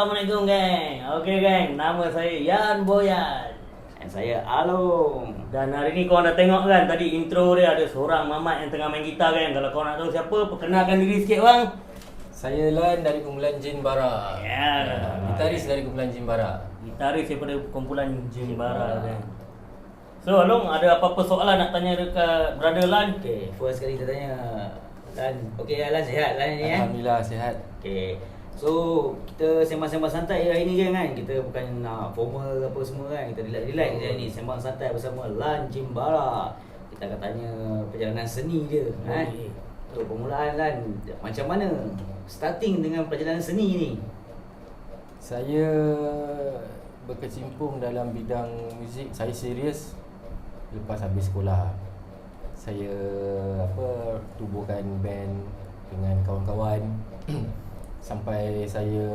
Assalamualaikum geng. Okey geng, nama saya Yan Boyan. Dan saya Along. Dan hari ni korang dah tengok kan tadi intro dia ada seorang mamat yang tengah main gitar kan. Kalau korang nak tahu siapa, perkenalkan diri sikit bang. Saya Lan dari kumpulan Jin Bara. Ya. Gitaris dari kumpulan Jin Bara. Gitaris daripada kumpulan Jin Bara kan. So Along, ada apa-apa soalan nak tanya dekat brother Lan? Okay, first kali kita tanya Lan. Okay, Lan sihat Lan ni Alhamdulillah sihat. Okay. So, kita sembang-sembang santai hari ni kan. Kita bukan nak formal apa semua kan. Kita relax-relax je ni, sembang santai bersama Lan Jin Bara. Kita akan tanya perjalanan seni dia kan. So, permulaan Lan, macam mana starting dengan perjalanan seni ni? Saya berkecimpung dalam bidang muzik. Saya serius lepas habis sekolah. Saya tubuhkan band dengan kawan-kawan. Sampai saya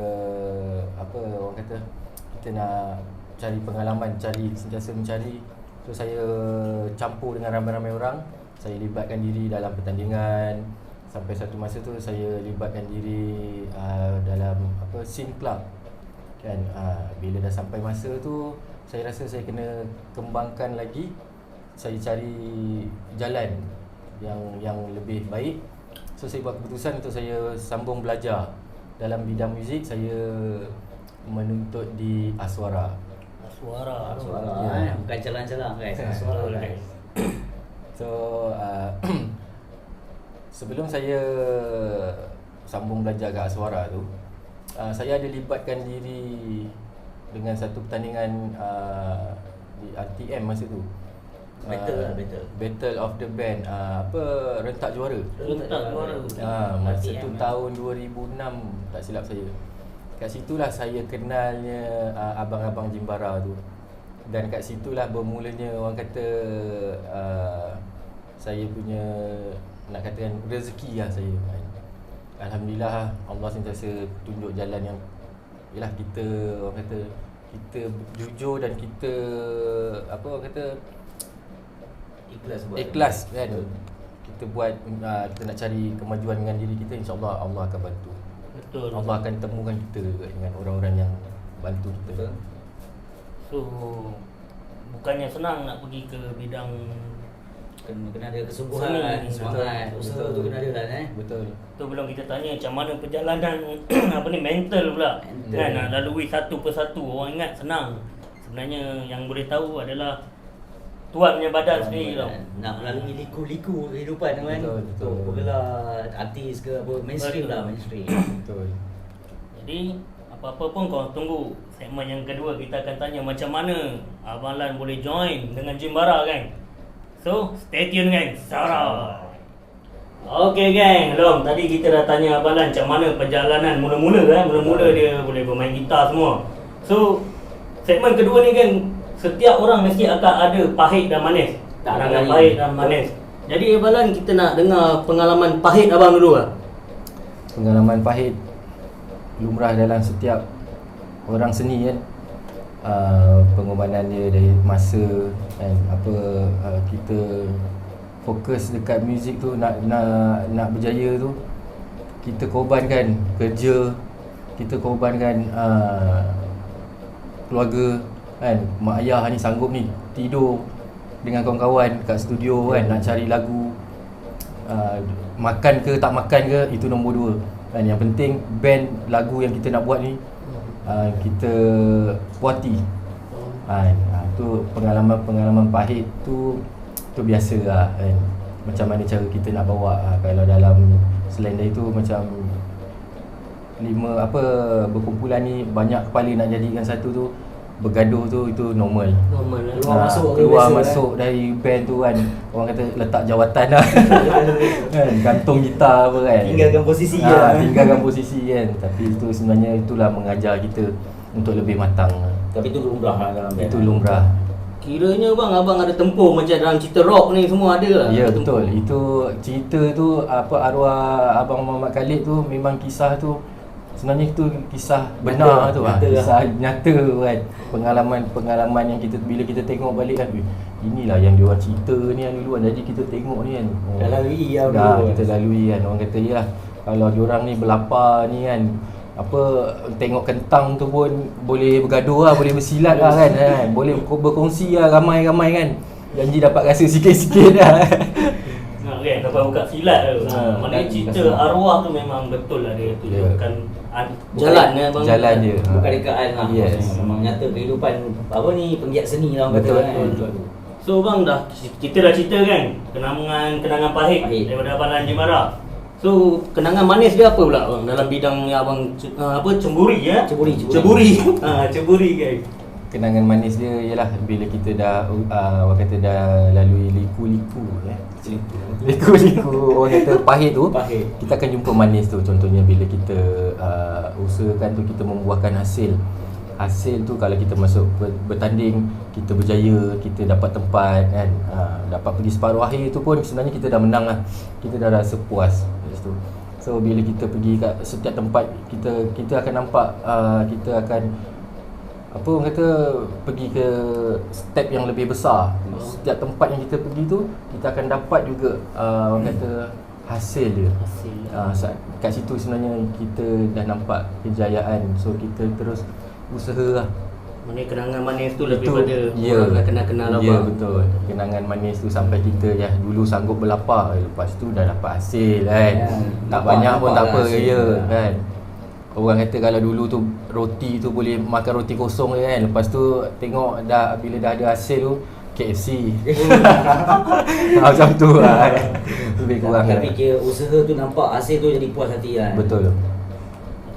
orang kata kita nak cari pengalaman, sentiasa mencari. So saya campur dengan ramai-ramai orang. Saya libatkan diri dalam pertandingan. Sampai satu masa tu saya libatkan diri dalam scene club. Kan bila dah sampai masa tu saya rasa saya kena kembangkan lagi. Saya cari jalan yang lebih baik. So saya buat keputusan untuk saya sambung belajar. Dalam bidang muzik saya menuntut di Aswara. Aswara. Ya. Bukan calang-calang guys, Aswara guys. So sebelum saya sambung belajar kat Aswara tu, saya ada libatkan diri dengan satu pertandingan di RTM masa tu. Battle of the Band, rentak juara. Masa tu tahun 2006 tak silap saya. Kat situlah saya kenalnya abang-abang Jin Bara tu. Dan kat situlah bermulanya orang kata saya punya nak katakan rezeki lah saya. Alhamdulillah Allah sentiasa tunjuk jalan yang yalah kita orang kata kita jujur dan kita orang kata ikhlas kan. Kita buat kita nak cari kemajuan dengan diri kita, insya-Allah Allah akan bantu. Betul. Allah akan temukan kita dengan orang-orang yang bantu kita. So bukannya senang nak pergi ke bidang kena ada kesungguhan, semangat, usaha tu kena ada kan Betul. Tu belum kita tanya macam mana perjalanan mental pula. Kan nak lalui satu persatu. Orang ingat senang. Sebenarnya yang boleh tahu adalah tuan punya badan sendiri tau. Nak melalui liku-liku kehidupan tu kan. Betul. Bergelar artis ke apa, mainstream lah, mainstream. Betul. Jadi apa-apa pun kau tunggu segmen yang kedua, kita akan tanya macam mana Abang Lan boleh join dengan Jin Bara kan. So stay tune gang. Sarah. Okay gang, Long, tadi kita dah tanya Abang Lan macam mana perjalanan mula-mula kan. Mula-mula dia boleh bermain gitar semua. So segmen kedua ni kan, setiap orang mesti akan ada pahit dan manis. Ada pahit dan manis. Jadi Abang Lan, kita nak dengar pengalaman pahit abang dulu lah. Pengalaman pahit lumrah dalam setiap orang seni kan. Pengorbanan dia dari masa kan, kita fokus dekat muzik tu, nak berjaya tu kita korbankan kerja, kita korbankan keluarga kan. Mak ayah ni sanggup ni tidur dengan kawan-kawan kat studio kan, nak cari lagu. Makan ke tak makan ke itu nombor dua kan. Yang penting band lagu yang kita nak buat ni kita puati. Tu pengalaman pahit tu biasa lah kan. Macam mana cara kita nak bawa. Kalau dalam selain dari tu macam berkumpulan ni banyak kepala nak jadikan satu tu, bergaduh tu itu normal. Keluar masuk dari band tu kan, orang kata letak jawatan lah. Kan, gantung gitar apa kan. Tinggalkan posisi tinggalkan posisi kan. Tapi itu sebenarnya itulah mengajar kita untuk lebih matang. Tapi itu lumrah lah dalam band. Itu lumrah. Kiranya bang, abang ada tempoh macam dalam cerita rock ni semua ada lah. Ya betul. Itu cerita tu arwah Abang Muhammad Khalid tu memang kisah tu. Sebenarnya itu kisah benar tu lah. Kisah nyata kan. Pengalaman yang kita bila kita tengok balik kan, inilah yang diorang cerita ni yang dulu kan. Jadi kita tengok ni kan. Dah lalui kita lalui kan. Orang kata yalah, kalau diorang ni berlapar ni kan, apa tengok kentang tu pun boleh bergaduh lah, boleh bersilat lah kan, boleh berkongsi lah ramai-ramai kan. Janji dapat rasa sikit-sikit lah. Kan dapat buka silat tu. Maknanya cerita arwah tu memang betul lah dia tunjukkan jalan bang. Jalan dia. Bukan rekaan lah. Yes. Memang nyata kehidupan apa ni penggiat seni lah orang Betul, kata kan. betul. So bang kita dah cerita kan kenangan pahit daripada Abang Lan Jimbara. So kenangan manis dia apa pula bang dalam bidang yang abang cemburi ya? Cemburi kan. Kenangan manis dia ialah bila kita dah orang kata dah lalui liku-liku liku-liku orang kata pahit tu, kita akan jumpa manis tu. Contohnya bila kita usahakan tu kita membuahkan hasil tu, kalau kita masuk bertanding, kita berjaya, kita dapat tempat kan, dapat pergi separuh akhir tu pun sebenarnya kita dah menang lah, kita dah rasa puas kat situ. So bila kita pergi kat setiap tempat, kita akan nampak kita akan apa orang kata pergi ke step yang lebih besar. Setiap tempat yang kita pergi tu kita akan dapat juga orang kata hasil dia. Kat situ sebenarnya kita dah nampak kejayaan. So kita terus usaha lah. Maksudnya kenangan manis tu lebih pada orang dah kenal-kenal abang. Ya betul. Kenangan manis tu sampai kita dulu sanggup berlapar, lepas tu dah dapat hasil kan. Tak banyak pun tak apa kan. Orang kata kalau dulu tu roti tu boleh makan roti kosong kan. Lepas tu tengok bila dah ada hasil tu KFC. Macam tu lah. Lebih kurang. Tapi kira usaha tu nampak hasil tu jadi puas hati kan. Betul.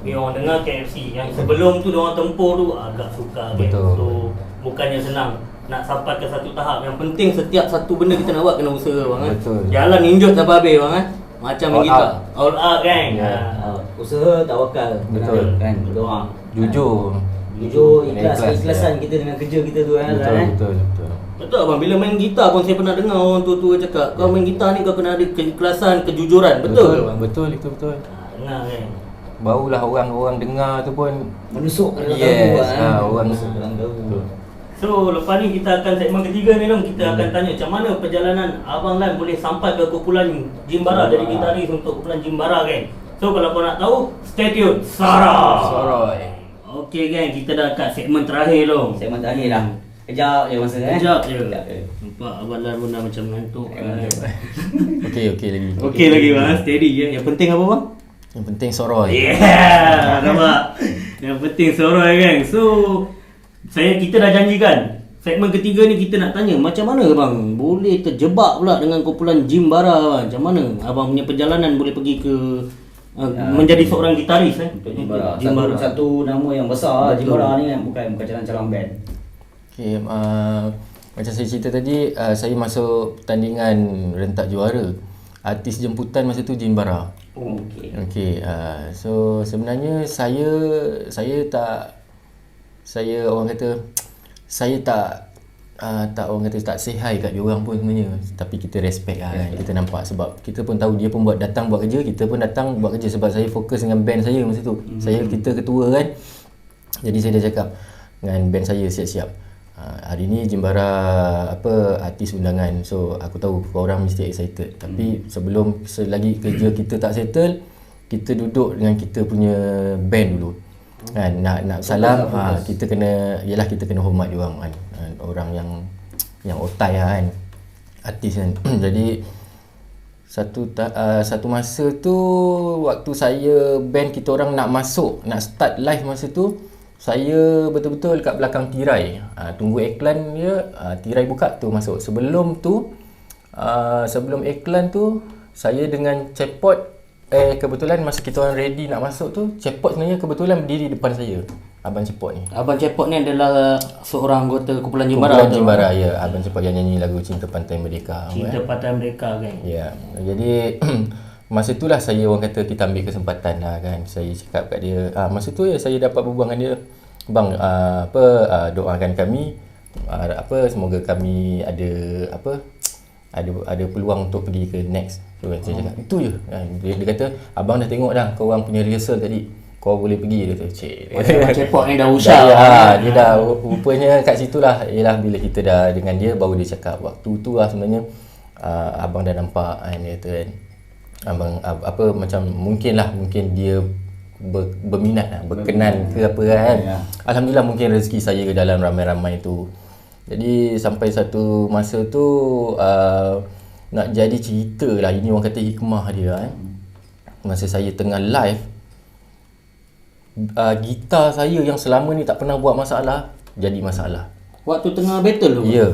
Tapi orang dengar KFC yang sebelum tu diorang tempuh tu agak sukar kan. So bukannya senang nak sampai ke satu tahap. Yang penting setiap satu benda kita nak buat kena usaha bang kan. Jalan ninjut sampai habis bang kan. Macam yang kita all out kan. Usaha tawakal. Betul kan. Berdoa. Jujur, ikhlasan kita dengan kerja kita tu kan. Betul abang, bila main gitar pun saya pernah dengar orang tua-tua cakap kau main gitar ni kau kena ada keikhlasan, kejujuran. Betul ke bang? Betul itu betul. Dengar kan. Barulah orang dengar tu pun menusuk dalam orang menusuk dalam gaul. So lepas ni kita akan segmen ketiga ni Long, kita akan tanya macam mana perjalanan Abang Lan boleh sampai ke kumpulan Jimbara, jadi gitaris untuk kumpulan Jimbara kan. So kalau kau nak tahu, stay tune. Sarai. Okey kan, kita dah kat segmen terakhir Long. Segmen terakhir dah. Kejap je masa kan. Kejap je. Nampak Abang Lan pun dah macam ngantuk. Okey lagi bang, steady je. Yang penting apa bang? Yang penting Soroi. Yeah, nampak. Yang penting Soroi kan. So kita dah janjikan segmen ketiga ni kita nak tanya macam mana bang boleh terjebak pula dengan kumpulan Jimbara bang. Macam mana abang punya perjalanan boleh pergi ke menjadi seorang gitaris Jimbara. Satu nama yang besar. Jimbara ni kan bukan calon band. Okey, macam saya cerita tadi, saya masuk pertandingan rentak juara. Artis jemputan masa tu Jimbara. Okey, so sebenarnya saya orang kata saya tak orang kata tak say hi kat diorang pun sebenarnya, tapi kita respect lah kan. Kita nampak sebab kita pun tahu dia pun datang buat kerja, kita pun datang buat kerja sebab saya fokus dengan band saya masa tu. Kita ketua kan. Jadi saya dah cakap dengan band saya siap-siap. Hari ni Jimbara artis undangan. So aku tahu korang mesti excited. Tapi selagi kerja kita tak settle, kita duduk dengan kita punya band dulu. Kan nak salam kita kena hormat dia orang kan. Orang yang otai lah kan, artis kan. Jadi satu masa tu waktu saya band kita orang nak start live masa tu, saya betul-betul kat belakang tirai. Tunggu iklan dia, tirai buka tu masuk. Sebelum iklan tu saya dengan Cepot kebetulan masa kita orang ready nak masuk tu, Cepot sebenarnya kebetulan berdiri depan saya. Abang Cepot ni. Abang Cepot ni adalah seorang anggota kumpulan Jimbara. Jimbara ya, Abang Cepot yang nyanyi lagu Cinta Pantai Merdeka. Cinta Pantai Merdeka kan. Ya. Jadi masa itulah saya orang kata kita ambil kesempatan lah kan. Saya cakap kat dia, masa tu saya dapat berbual dengan dia, bang doakan kami semoga kami ada peluang untuk pergi ke next. So saya cakap itu je. Dia kata abang dah tengok dah kau orang punya rehearsal tadi, kau boleh pergi. Dia kata Abang Cepot ni dah usah. Dia dah rupanya kat situlah ialah bila kita dah dengan dia baru dia cakap waktu tu lah sebenarnya abang dah nampak kan, dia kata kan abang mungkin dia berminat lah, berkenan ke apa kan. Ya. Alhamdulillah mungkin rezeki saya dalam ramai-ramai tu. Jadi sampai satu masa tu nak jadi cerita lah, ini orang kata hikmah dia kan. Masa saya tengah live, gitar saya yang selama ni tak pernah buat masalah jadi masalah. Waktu tengah battle tu? Ya.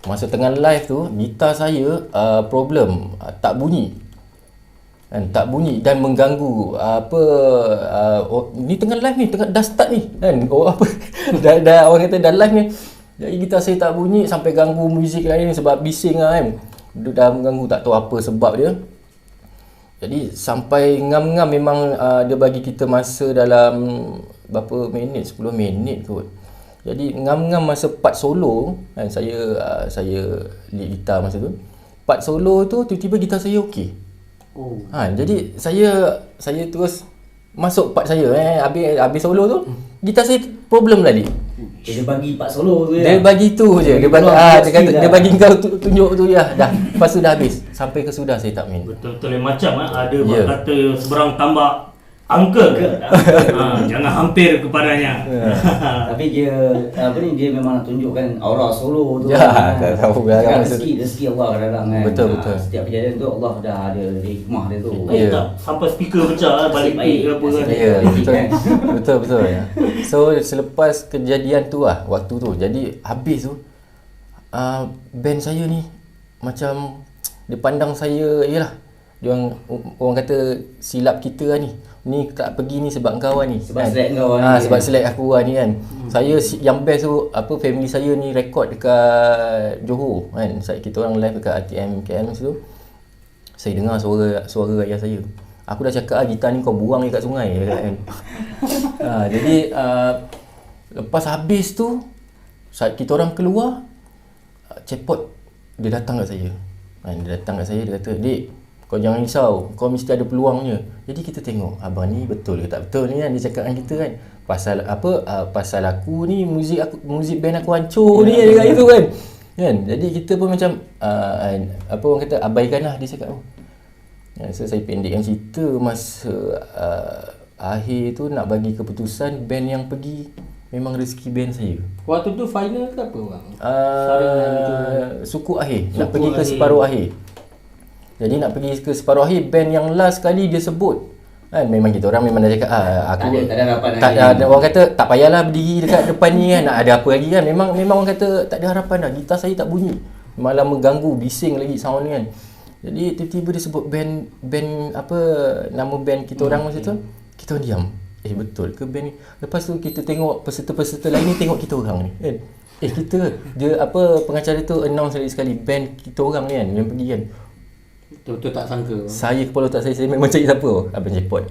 Masa tengah live tu, gitar saya problem, tak bunyi. Kan, tak bunyi dan mengganggu ni tengah live ni, dah start ni kan. Dah orang kata dah live ni. Jadi gitar saya tak bunyi sampai ganggu muzik lain sebab bising lah kan. Dah mengganggu, tak tahu apa sebab dia. Jadi sampai ngam-ngam memang dia bagi kita masa dalam berapa minit, 10 minit kot. Jadi ngam-ngam masa part solo kan, saya lead gitar masa tu. Part solo tu tiba-tiba gitar saya okey. Jadi saya terus masuk part saya habis solo tu gitar saya problem lagi. Dia bagi part solo tu Dia bagi tu je. Dia bagi dia bagi kau tunjuk tu je. Dah. Lepas tu dah habis. Sampai ke sudah saya tak main. Betul-betul macam ada kata seberang tambak angka jangan hampir kepadanya. Tapi dia dia memang nak tunjukkan aura solo tu. Ya, tak tahu lah rezeki Allah kadang-kadang kan. Betul. Setiap kejadian tu Allah dah ada hikmah dia tu. Tak sampai speaker pecah balik ke apa kan. Ya, betul ya. So selepas kejadian tu waktu tu, jadi habis tu band saya ni macam dia pandang saya, yalah, dia orang kata silap kita lah ni tak pergi ni sebab kau ni sebab kan? select kau ni sebab select aku ni kan. Saya yang best tu family saya ni rekod dekat Johor kan. Kita orang live dekat ATM KL masa tu. Saya dengar suara ayah saya. Aku dah cakap gitar ni kau buang dekat sungai kan. Jadi lepas habis tu saat kita orang keluar, Cepot dia datang kat saya. Dia datang kat saya, dia kata, "Dik, kau jangan risau, kau mesti ada peluangnya." Jadi kita tengok abang ni betul ke tak betul ni kan, dia cakap dengan kita kan. Pasal aku ni muzik band aku hancur ni dekat itu kan. Jadi kita pun macam orang kata abaikanlah, dia cakap. So saya pendekkan cerita, masa akhir tu nak bagi keputusan, band yang pergi memang rezeki band saya. Waktu tu final ke apa bang? Suku akhir, nak pergi ke separuh akhir. Jadi nak pergi ke separuh akhir, band yang last kali dia sebut kan, memang kita orang memang dah cakap aku tak ada harapan lagi. Orang kata tak payahlah berdiri dekat depan ni kan, nak ada apa lagi kan. Memang orang kata tak ada harapan dah, gitar saya tak bunyi, malah mengganggu, bising lagi sound ni kan. Jadi tiba-tiba dia sebut band nama band kita orang masa tu. Kita orang diam. Betul ke band ni? Lepas tu kita tengok peserta-peserta lain ni tengok kita orang ni kan. Pengacara tu announce lagi sekali band kita orang ni kan yang pergi kan. Betul-betul tak sangka. Saya kepala otak saya memang cari siapa? Abang Cepot.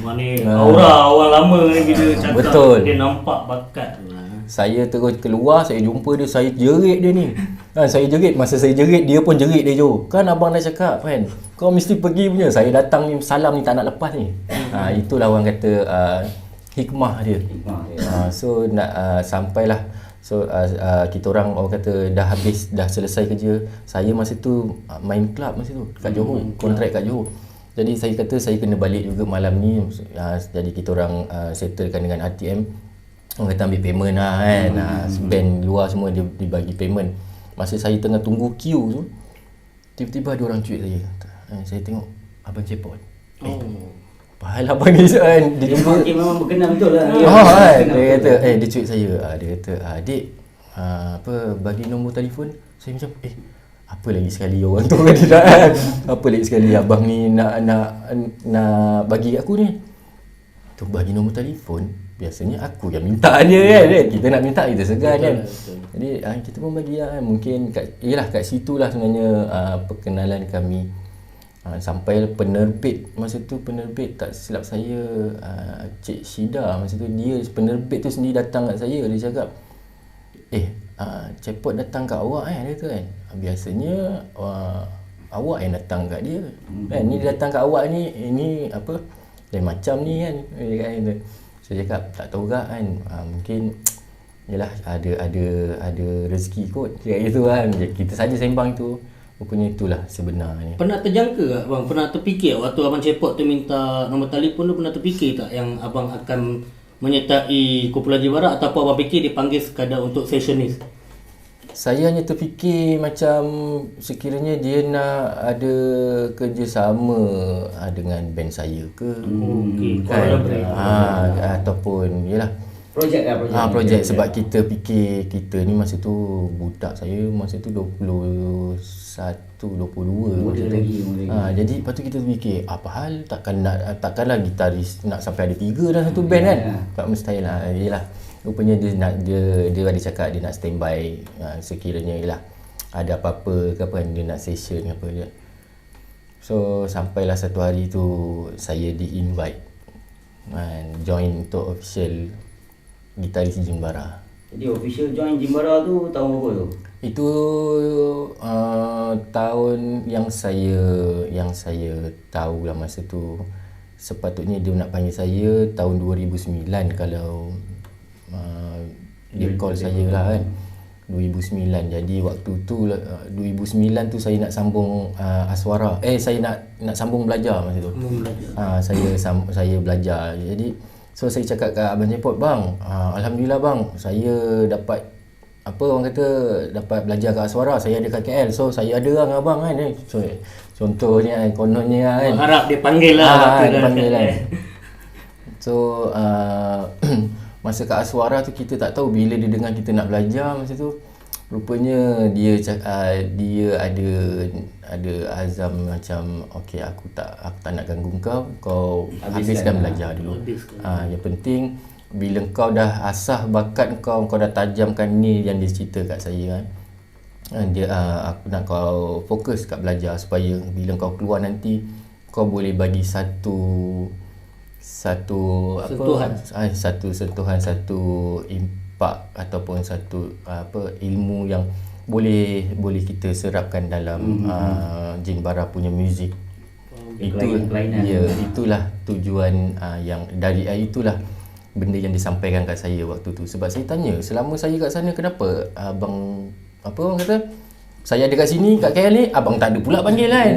Mana aura orang lama ni bila cakap. Betul. Dia nampak bakat tu. Saya terus keluar, saya jumpa dia, saya jerit dia ni. Saya jerit, masa saya jerit dia pun jerit dia jo. Kan abang dah cakap kan, kau mesti pergi punya. Saya datang ni salam ni tak nak lepas ni. Itulah orang kata hikmah dia. So nak sampailah. So kita orang kata dah habis, dah selesai kerja. Saya masa tu main club masa tu kat Johor, kontrak kat Johor. Jadi saya kata saya kena balik juga malam ni. Jadi kita orang settlekan dengan ATM. Orang kata ambil payment lah kan. Band luar semua dia dibagi payment. Masa saya tengah tunggu queue tu, tiba-tiba ada orang cuit saya. Saya tengok Abang Cepot. Padahal abang ni kan, dia memang berkenan betul lah. Dia kata dia cuit saya. Dia kata, "Adik, bagi nombor telefon." Saya macam apa lagi sekali orang tu kan tidak kan. Apa lagi sekali abang ni nak bagi aku ni. Tu bagi nombor telefon. Biasanya aku yang minta dia kan. Kita nak minta kita segan kan. Jadi kita pun bagi kan. Mungkin kat situlah sebenarnya perkenalan kami. Sampai penerbit masa tu, penerbit tak silap saya Cik Syida masa tu, dia penerbit tu sendiri datang kat saya. Dia cakap, Cepot datang kat awak dia kata kan. Biasanya awak yang datang kat dia kan. Ni dia datang kat awak ni, ini lain macam ni kan. Dia kata. Saya cakap tak tahu tak kan, mungkin yalah ada rezeki kot kayak gitu kan. Kita saja sembang tu. Rupanya itulah sebenarnya. Pernah terjangka tak bang? Pernah terfikir waktu abang Cepot tu minta nombor telefon tu, pernah terfikir tak yang abang akan menyertai kumpulan Jimbara, ataupun abang fikir dipanggil sekadar untuk sessionis? Saya hanya terfikir macam sekiranya dia nak ada kerjasama dengan band saya ke, Okey, kan? collaborate. Ataupun yalah Projek projek sebab kita fikir kita ni masa tu budak, saya masa tu 21 22 Muda macam tu. lagi. Jadi lepas tu kita fikir apa hal, takkanlah gitaris nak sampai ada 3 dalam satu band kan. Tak mustahil lah. Yalah, rupanya dia ada cakap dia nak standby sekiranya yalah ada apa-apa ke apa kan, dia nak session ke apa je. So sampailah satu hari tu saya di-invite join untuk official gitaris Jimbara. Jadi official join Jimbara tu tahun berapa tu? Itu tahun yang saya tahu lah masa tu. Sepatutnya dia nak panggil saya tahun 2009 kalau dia call saya lah kan. 2009. Jadi waktu tu 2009 tu saya nak sambung Aswara. Saya nak sambung belajar masa tu. Saya belajar. Jadi so saya cakap kat Abang Cepot, bang, alhamdulillah bang, saya dapat apa orang kata dapat belajar kat Aswara, saya ada kat KL, so saya ada lah dengan abang kan. So contohnya kononnya kan, Harap dia panggil lah. dia panggil kan. So masa kat Aswara tu kita tak tahu bila dia dengar kita nak belajar masa tu. Rupanya dia ada azam macam okey aku tak nak ganggu kau habiskan belajar dulu. Yang penting bila kau dah asah bakat kau dah tajamkan ni yang dia cerita kat saya kan. Aku nak kau fokus kat belajar supaya bila kau keluar nanti kau boleh bagi satu sentuhan. Satu sentuhan, satu impak ataupun satu ilmu yang boleh kita serapkan dalam Jimbara punya muzik. Itulah tujuan yang dari itulah benda yang disampaikan kat saya waktu tu. Sebab saya tanya, selama saya kat sana kenapa abang orang kata saya ada kat sini kat KL ni abang tak ada pula panggil kan.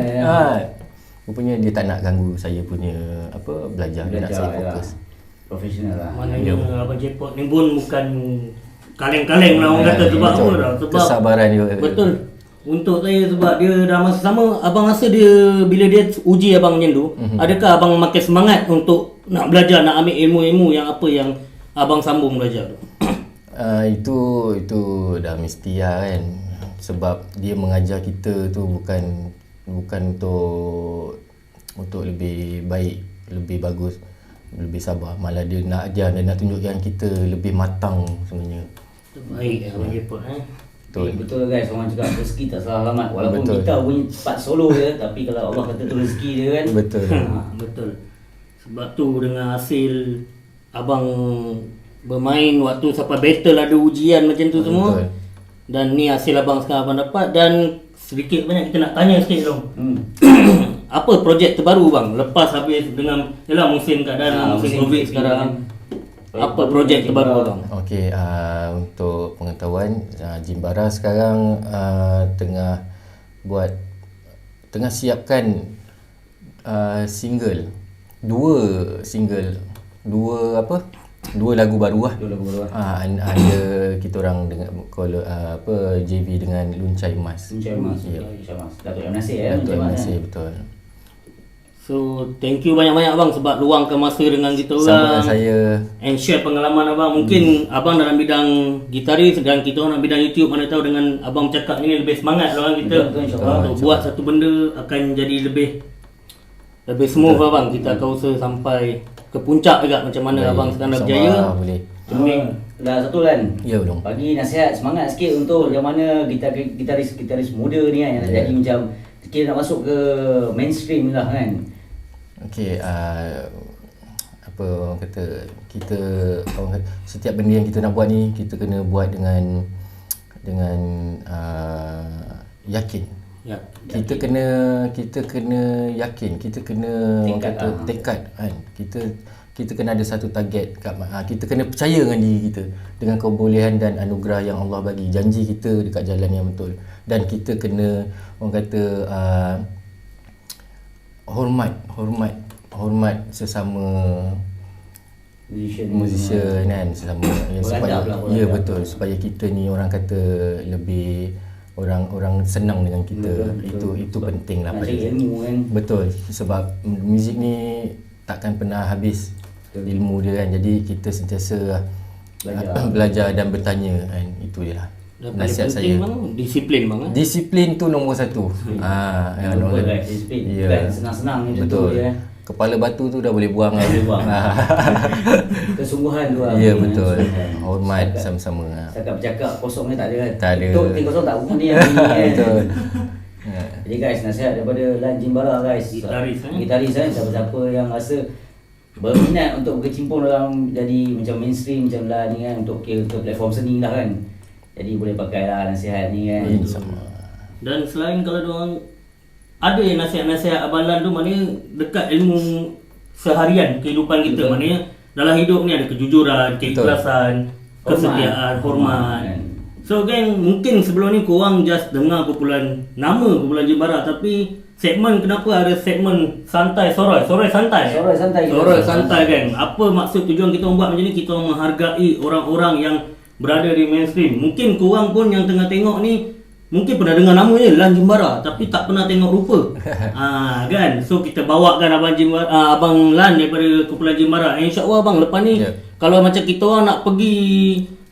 Rupanya dia tak nak ganggu saya punya belajar, dia nak saya fokus. Profesional lah. Maknanya Abang Cepot ni pun bukan kaleng-kaleng lah orang kata, sebab apa dah? Sebab kesabaran dia. Betul. Untuk saya sebab dia dah masa sama, abang rasa dia bila dia uji abang macam tu, adakah abang makin semangat untuk nak belajar, nak ambil ilmu-ilmu yang apa yang abang sambung belajar tu? Itu dah mesti lah kan. Sebab dia mengajar kita tu bukan untuk lebih baik, lebih bagus, lebih sabar. Malah dia nak ajar dan nak tunjukkan kita lebih matang sebenarnya. Baik Abang Cepot Betul guys, orang cakap rezeki tak salah alamat. Walaupun kita punya part solo je, tapi kalau Allah kata tu rezeki dia kan. Betul. Betul. Sebab tu dengan hasil abang bermain waktu sampai battle ada ujian macam tu semua. Dan ni hasil abang sekarang abang dapat. Dan sedikit banyak kita nak tanya sikit dong. Apa projek terbaru bang lepas habis dengan musim keadaan musim Covid sekarang? Apa projek terbaru bang? Okey, untuk pengetahuan, Jimbara sekarang tengah siapkan dua lagu baru lah. Ada kita orang dengan JV dengan Luncai Mas. Datuk M. Nasir Datuk M. Nasir, betul. So thank you banyak-banyak abang sebab luangkan masa dengan kita orang. Sama saya and share pengalaman abang. Mungkin abang dalam bidang gitaris dan kita orang dalam bidang YouTube, mana tahu dengan abang bercakap ni lebih semangat lah kita untuk buat satu benda akan jadi lebih smooth abang. Kita akan usaha sampai ke puncak juga macam mana abang sekarang dah berjaya. Boleh. Dah satu kan? Ya belum. Bagi nasihat semangat sikit untuk yang mana gitaris muda ni kan yang nak jadi macam kita nak masuk ke mainstream lah kan. Okey, apa orang kata, setiap benda yang kita nak buat ni kita kena buat dengan yakin. Ya. Kita kena yakin, kita kena tekad kan. Kita kena ada satu target, kita kena percaya dengan diri kita, dengan kebolehan dan anugerah yang Allah bagi. Janji kita dekat jalan yang betul. dan kita kena orang kata hormat sesama musician kan, sesama supaya betul, supaya kita ni orang kata lebih orang senang dengan kita. Itu penting lah pada ilmu kan. Betul, sebab muzik ni takkan pernah habis ilmu dia kan. Jadi kita sentiasa belajar dan bertanya kan. Itu dia lah nasihat saya. Disiplin bang. Disiplin tu nombor satu. Disiplin. Bukan senang-senang ni. Betul. Kepala batu tu dah boleh buang lah. Kesungguhan tu lah. Ya betul. Hormat sama-sama. Cakap bercakap kosong ni tak ada kan. Tak ada. Tik kosong tak bunyi ni. Betul. Jadi guys, nasihat daripada Lan Jimbara guys. Gitaris kan, siapa-siapa yang rasa berminat untuk berkecimpung dalam jadi macam mainstream macam Lan ni kan, untuk ke platform seni lah kan. Jadi boleh pakai lah nasihat ni kan. InsyaAllah. Dan selain kalau diorang ada yang nasihat-nasihat Abang Lan tu, maknanya dekat ilmu seharian kehidupan kita. Maknanya dalam hidup ni ada kejujuran, keikhlasan, kesetiaan, hormat. So geng, mungkin sebelum ni korang just dengar nama kumpulan Jimbara, tapi segmen kenapa ada segmen santai Soroi santai. Soroi santai geng. Apa maksud tujuan kita membuat macam ni? Kita menghargai orang-orang yang berada di mainstream. Mungkin korang pun yang tengah tengok ni mungkin pernah dengar nama ni Lan Jimbara tapi tak pernah tengok rupa. Kan? So kita bawakan Abang Lan daripada kumpulan Jimbara. InsyaAllah abang lepas ni kalau macam kita orang nak pergi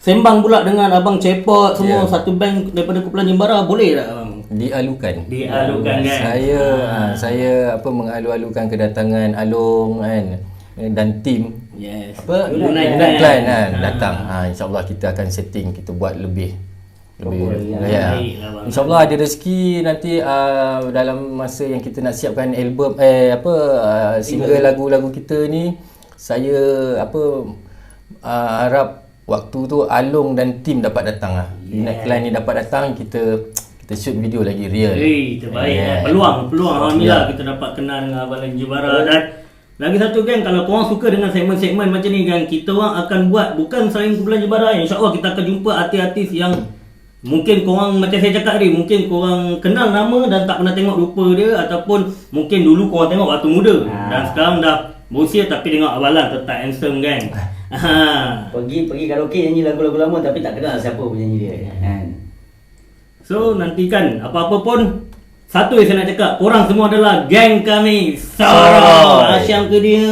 sembang pula dengan Abang Cepot semua satu band daripada kumpulan Jimbara, boleh tak abang? Dialukan kan. Saya mengalu-alukan kedatangan Along kan dan tim Unite Clan kan datang. InsyaAllah kita akan setting, kita buat lebih InsyaAllah ada rezeki nanti dalam masa yang kita nak siapkan album single lagu-lagu kita ni. Saya harap waktu tu Along dan tim dapat datang lah. Unite Clan ni dapat datang, kita shoot video lagi real. Terbaik. Peluang alhamdulillah kita dapat kenal dengan Abang Lan Jimbara. Dan lagi satu geng, kalau korang suka dengan segmen-segmen macam ni geng, kita orang akan buat bukan selain kumpulan Jimbara. InsyaAllah kita akan jumpa artis-artis yang mungkin korang macam saya cakap tadi, mungkin korang kenal nama dan tak pernah tengok rupa dia, ataupun mungkin dulu korang tengok waktu muda dan sekarang dah berusia tapi tengok Abang Lan tetap handsome kan. Pergi karaoke nyanyi lagu-lagu lama tapi tak kenal siapa penyanyi dia kan. So nantikan apa-apa pun, satu yang saya nak cakap, korang semua adalah geng kami. Soroi. Asyam ke dia.